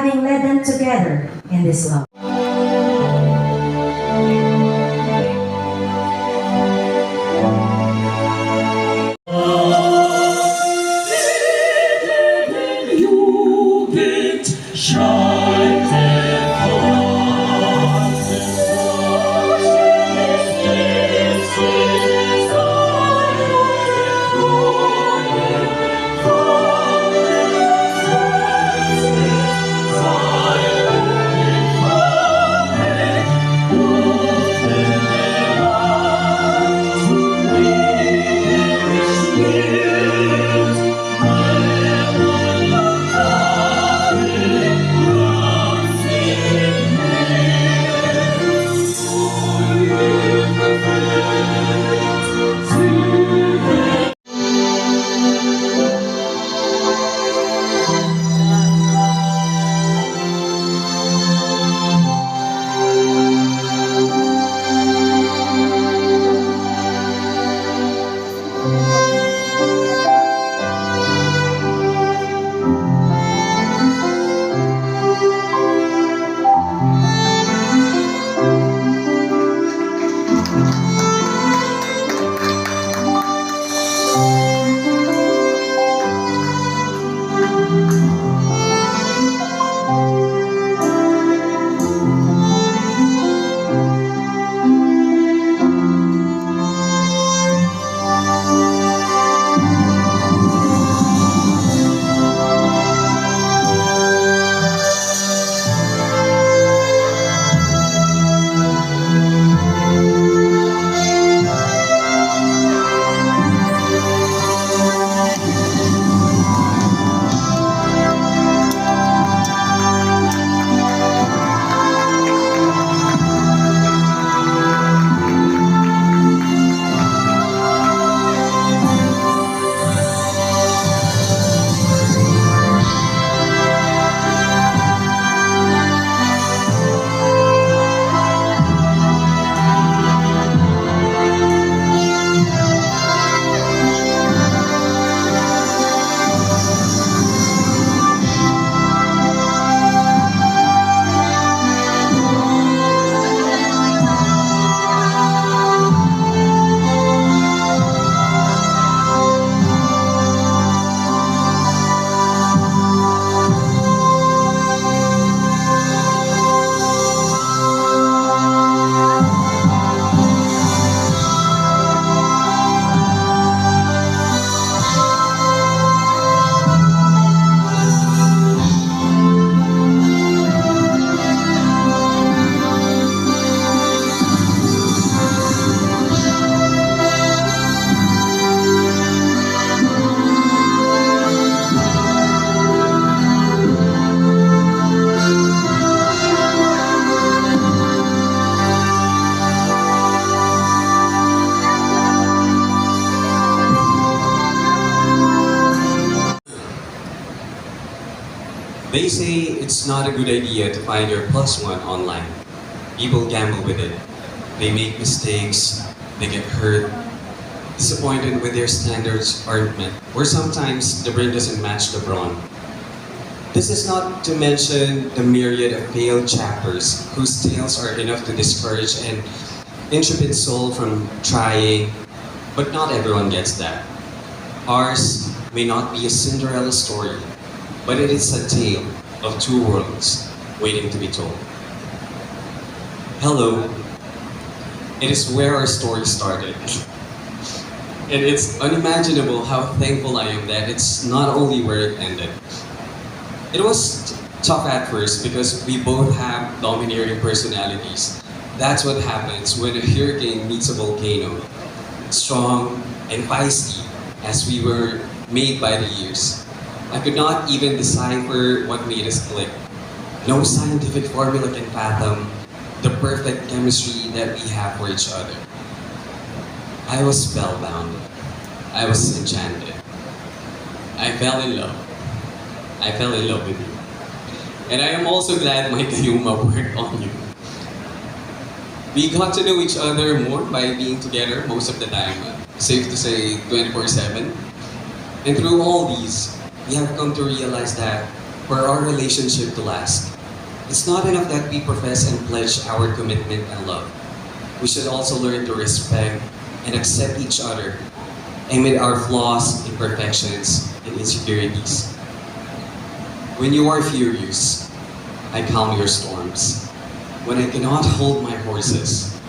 having led them together in this love. They say it's not a good idea to find your plus one online. People gamble with it. They make mistakes, they get hurt, disappointed with their standards aren't met, or sometimes the brain doesn't match the brawn. This is not to mention the myriad of failed chapters whose tales are enough to discourage an intrepid soul from trying, but not everyone gets that. Ours may not be a Cinderella story, but it is a tale of two worlds waiting to be told. Hello, it is where our story started. And it's unimaginable how thankful I am that it's not only where it ended. It was tough at first because we both have domineering personalities. That's what happens when a hurricane meets a volcano. Strong and feisty as we were made by the years. I could not even decipher what made us click. No scientific formula can fathom the perfect chemistry that we have for each other. I was spellbound. I was enchanted. I fell in love. I fell in love with you. And I am also glad my Kayuma worked on you. We got to know each other more by being together most of the time. Safe to say 24/7. And through all these, we have come to realize that for our relationship to last. It's not enough that we profess and pledge our commitment and love. We should also learn to respect and accept each other, amid our flaws, imperfections, and insecurities. When you are furious, I calm your storms. When I cannot hold my horses,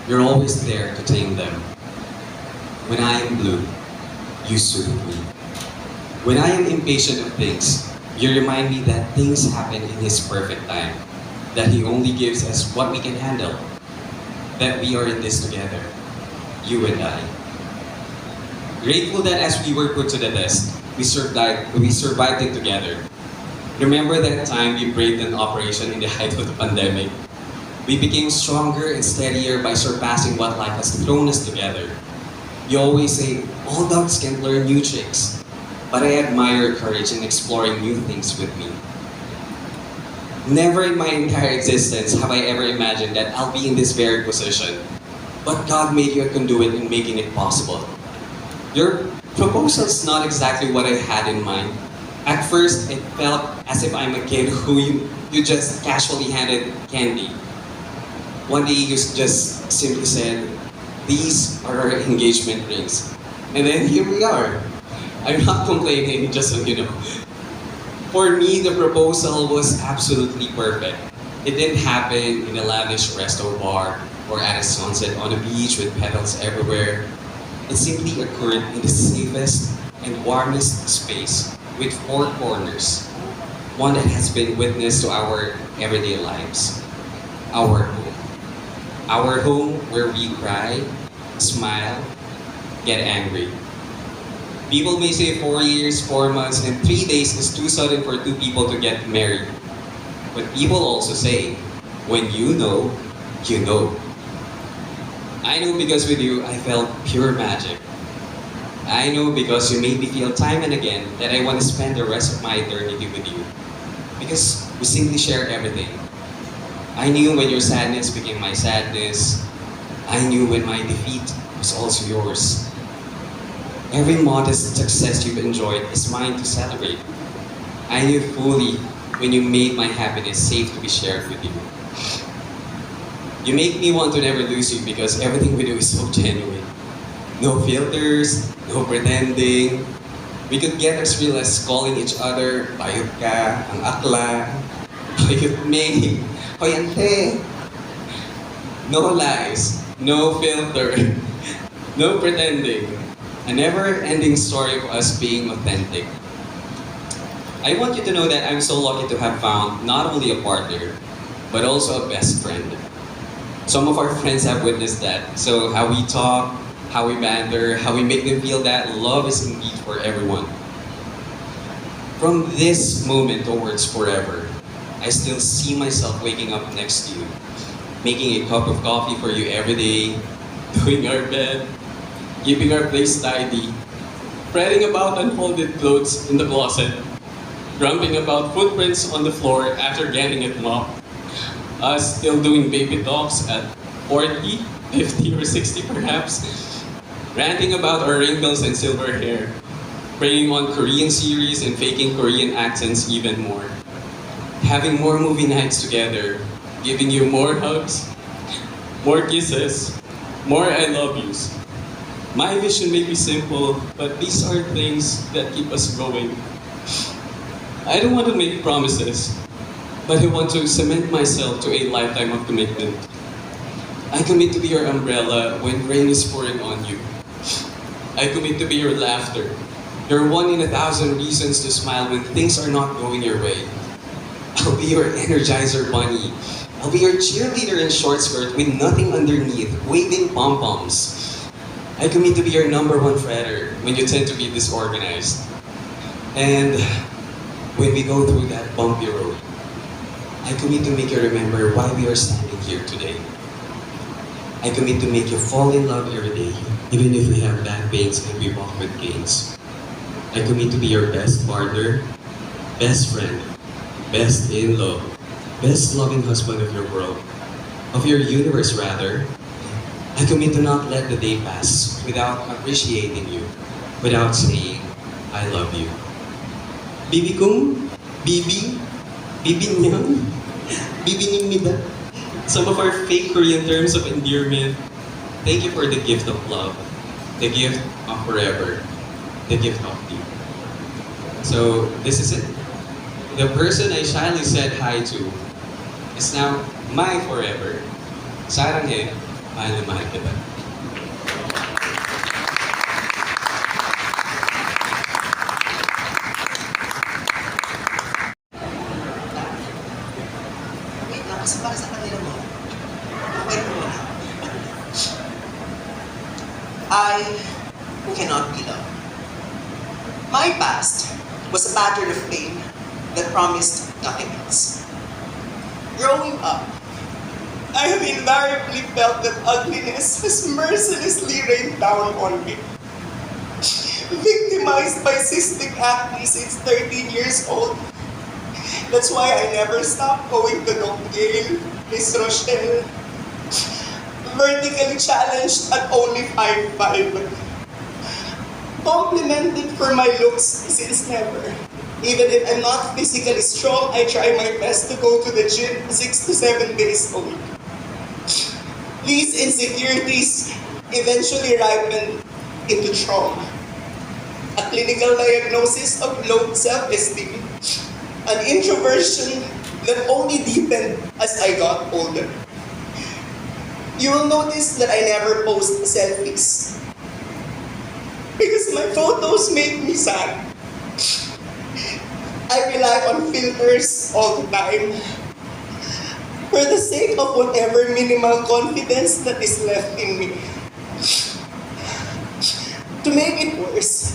you're always there to tame them. When I am blue, you soothe me. When I am impatient of things, you remind me that things happen in His perfect time, that He only gives us what we can handle, that we are in this together, you and I. Grateful that as we were put to the test, we survived it together. Remember that time we braved an operation in the height of the pandemic? We became stronger and steadier by surpassing what life has thrown us together. You always say, all dogs can learn new tricks, but I admire your courage in exploring new things with me. Never in my entire existence have I ever imagined that I'll be in this very position, but God made you a conduit in making it possible. Your proposal is not exactly what I had in mind. At first, it felt as if I'm a kid who you just casually handed candy. One day you just simply said, these are our engagement rings. And then here we are. I'm not complaining, just so you know. For me, the proposal was absolutely perfect. It didn't happen in a lavish resto bar or at a sunset on a beach with petals everywhere. It simply occurred in the safest and warmest space with four corners. One that has been witness to our everyday lives. Our home. Our home where we cry, smile, get angry. People may say 4 years, 4 months, and 3 days is too sudden for two people to get married. But people also say, when you know, you know. I know because with you, I felt pure magic. I know because you made me feel time and again that I want to spend the rest of my eternity with you. Because we simply share everything. I knew when your sadness became my sadness. I knew when my defeat was also yours. Every modest success you've enjoyed is mine to celebrate. I knew fully when you made my happiness safe to be shared with you. You make me want to never lose you because everything we do is so genuine. No filters, no pretending. We could get as real as calling each other, bayot ka, ang akla, bayot me, hoy ante. No lies, no filter, no pretending. A never-ending story of us being authentic. I want you to know that I'm so lucky to have found not only a partner, but also a best friend. Some of our friends have witnessed that. So how we talk, how we banter, how we make them feel that love is indeed for everyone. From this moment towards forever, I still see myself waking up next to you, making a cup of coffee for you every day, doing our bed, keeping our place tidy, fretting about unfolded clothes in the closet, grumbling about footprints on the floor after getting it mopped, us still doing baby talks at 40, 50, or 60 perhaps, ranting about our wrinkles and silver hair, preying on Korean series and faking Korean accents even more, having more movie nights together, giving you more hugs, more kisses, more I love yous. My vision may be simple, but these are things that keep us going. I don't want to make promises, but I want to cement myself to a lifetime of commitment. I commit to be your umbrella when rain is pouring on you. I commit to be your laughter, your 1 in 1,000 reasons to smile when things are not going your way. I'll be your energizer bunny. I'll be your cheerleader in short skirt with nothing underneath, waving pom-poms. I commit to be your #1 fretter when you tend to be disorganized. And when we go through that bumpy road, I commit to make you remember why we are standing here today. I commit to make you fall in love every day, even if we have back pains and we walk with canes. I commit to be your best partner, best friend, best in love, best loving husband of your world, of your universe rather. I commit to not let the day pass without appreciating you, without saying, I love you. Bibi kung Bibi, Bibinyang, Bibinimida. Some of our fake Korean terms of endearment. Thank you for the gift of love, the gift of forever, the gift of you. So this is it. The person I shyly said hi to is now my forever. Saranghe, mahal na mahal kita. Wait lang, kasi para sa kanila mo. Okay mo na. I who cannot be loved. My past was a pattern of pain that promised nothing else. Growing up, I have invariably felt that ugliness has mercilessly rained down on me. Victimized by cystic acne since 13 years old. That's why I never stopped going to Doc Gail, Miss Rochelle. Vertically challenged at only 5'5". Complimented for my looks since never. Even if I'm not physically strong, I try my best to go to the gym 6 to 7 days a week. These insecurities eventually ripened into trauma. A clinical diagnosis of low self-esteem, an introversion that only deepened as I got older. You will notice that I never post selfies because my photos make me sad. I rely on filters all the time for the sake of whatever minimal confidence that is left in me. To make it worse,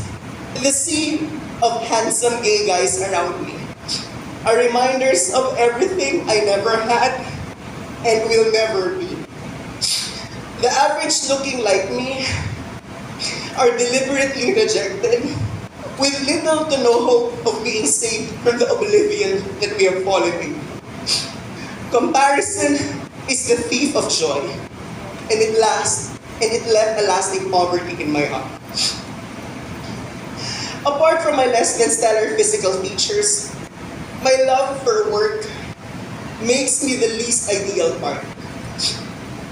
the sea of handsome gay guys around me are reminders of everything I never had and will never be. The average looking like me are deliberately rejected with little to no hope of being saved from the oblivion that we have fallen into. Comparison is the thief of joy, and it left a lasting poverty in my heart. Apart from my less than stellar physical features, my love for work makes me the least ideal partner.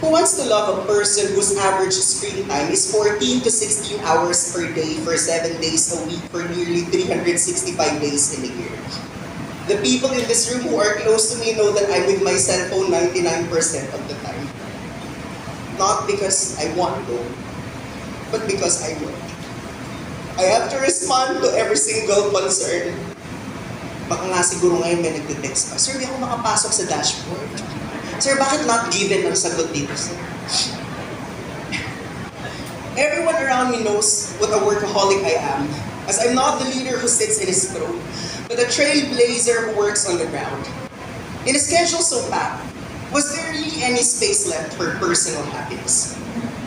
Who wants to love a person whose average screen time is 14 to 16 hours per day for 7 days a week for nearly 365 days in a year? The people in this room who are close to me know that I'm with my cell phone 99% of the time. Not because I want to, but because I work. I have to respond to every single concern. Baka nga siguro ngayon may nagte-text pa, "Sir, di ako makapasok sa dashboard. Sir, bakit not given ang sagot dito, sir?" Everyone around me knows what a workaholic I am, as I'm not the leader who sits in his throne, but a trailblazer who works on the ground. In a schedule so packed, was there really any space left for personal happiness?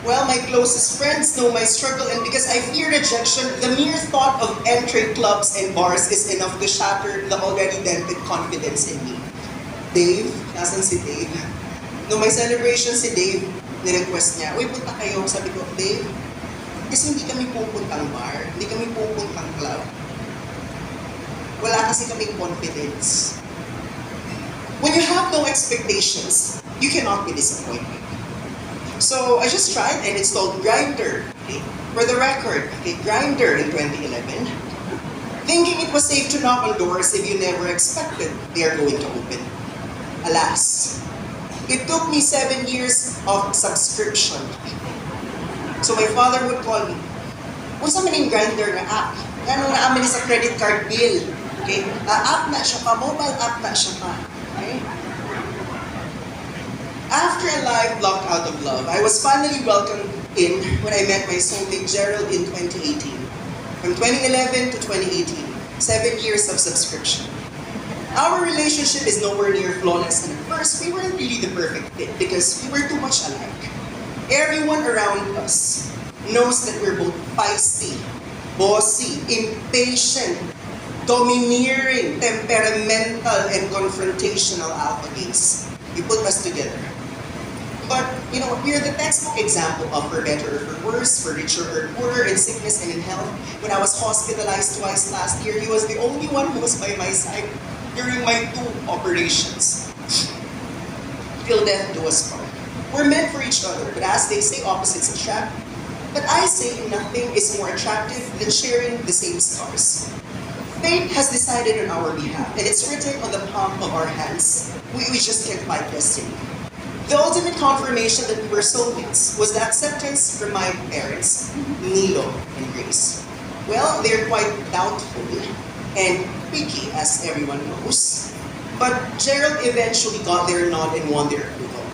Well, my closest friends know my struggle, and because I fear rejection, the mere thought of entering clubs and bars is enough to shatter the already dented confidence in me. Dave, nasan si Dave? Nung may celebration si Dave, nirequest niya, "Uy, punta kayo." Sabi ko, "Dave, kasi hindi kami pupuntang bar, hindi kami pupuntang club. Wala kasi kaming confidence." When you have no expectations, you cannot be disappointed. So I just tried and installed Grindr. Okay? For the record, okay, Grindr in 2011, thinking it was safe to knock on doors if you never expected they are going to open. Alas, it took me 7 years of subscription. So my father would call me, "Unsa man yung Grindr nga app? Ganun na amin sa credit card bill." Okay? App na siya pa, mobile app na siya pa. Okay? After a life blocked out of love, I was finally welcomed in when I met my soulmate Gerald in 2018. From 2011 to 2018, 7 years of subscription. Our relationship is nowhere near flawless, and at first, we weren't really the perfect fit because we were too much alike. Everyone around us knows that we're both feisty, bossy, impatient, domineering, temperamental, and confrontational alpha gays. You put us together. But, you know, we're the textbook example of for better or for worse, for richer or poorer, in sickness and in health. When I was hospitalized twice last year, he was the only one who was by my side. during my 2 operations. Till death do us part. We're meant for each other, but as they say, opposites attract. But I say nothing is more attractive than sharing the same scars. Fate has decided on our behalf, and it's written on the palm of our hands. We just can't fight destiny. The ultimate confirmation that we were soulmates was the acceptance from my parents, Nilo and Grace. Well, they're quite doubtful and picky, as everyone knows. But Gerald eventually got their nod and won their approval.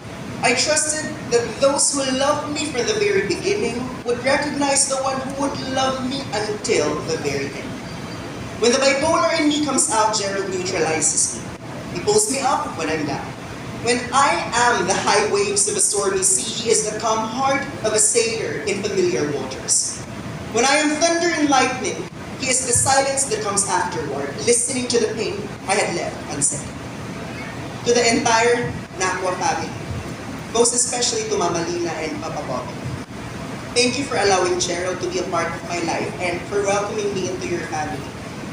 I trusted that those who loved me from the very beginning would recognize the one who would love me until the very end. When the bipolar in me comes out, Gerald neutralizes me. He pulls me up when I'm down. When I am the high waves of a stormy sea, he is the calm heart of a sailor in familiar waters. When I am thunder and lightning, he is the silence that comes afterward, listening to the pain I had left unsaid. To the entire Nakwa family, most especially to Mama Lina and Papa Bobby, thank you for allowing Gerald to be a part of my life and for welcoming me into your family.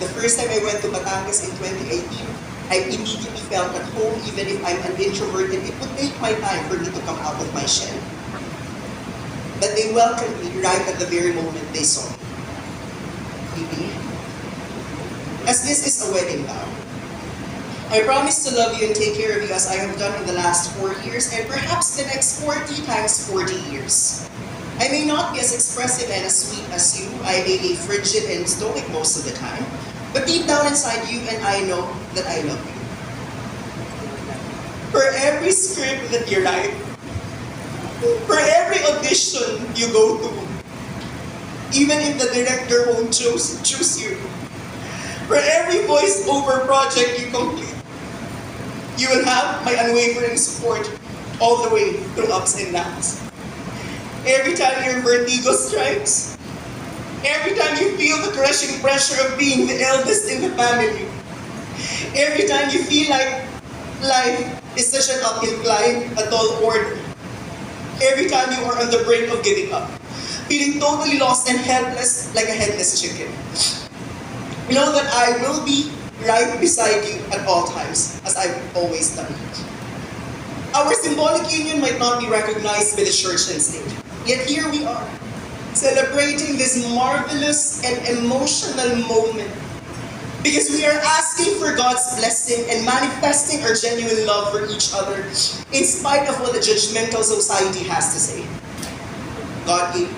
The first time I went to Batangas in 2018, I immediately felt at home even if I'm an introvert and it would take my time for me to come out of my shell. But they welcomed me right at the very moment they saw me. Baby, as this is a wedding vow, I promise to love you and take care of you as I have done in the last 4 years and perhaps the next 40 times 40 years. I may not be as expressive and as sweet as you. I may be frigid and stoic most of the time. But deep down inside you and I know that I love you. For every script that you write, for every audition you go to, even if the director won't choose you, for every voice-over project you complete, you will have my unwavering support all the way through ups and downs. Every time your vertigo strikes, every time you feel the crushing pressure of being the eldest in the family, every time you feel like life is such an uphill climb, a tall order, every time you are on the brink of giving up, feeling totally lost and helpless like a headless chicken, know that I will be right beside you at all times, as I've always done. Our symbolic union might not be recognized by the church and state, yet here we are, celebrating this marvelous and emotional moment because we are asking for God's blessing and manifesting our genuine love for each other in spite of what the judgmental society has to say. God gave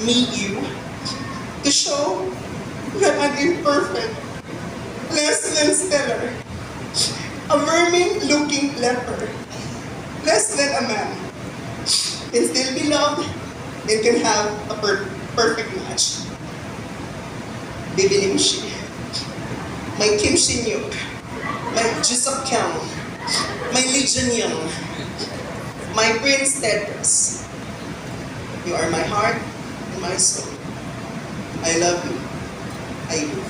me you to show that I'm imperfect, less than stellar, a vermin-looking leper, less than a man, can still be loved and can have a perfect match. Bibilim Shi, my Kim Shin Yuk, my Jisok Kyang, my Legion Young, my Prince Tedros. You are my heart and my soul. I love you. I do.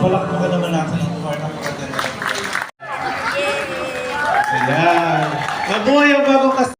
Palakpakan naman natin ang part ng maganda. Ayan. Mabuhay ang bagong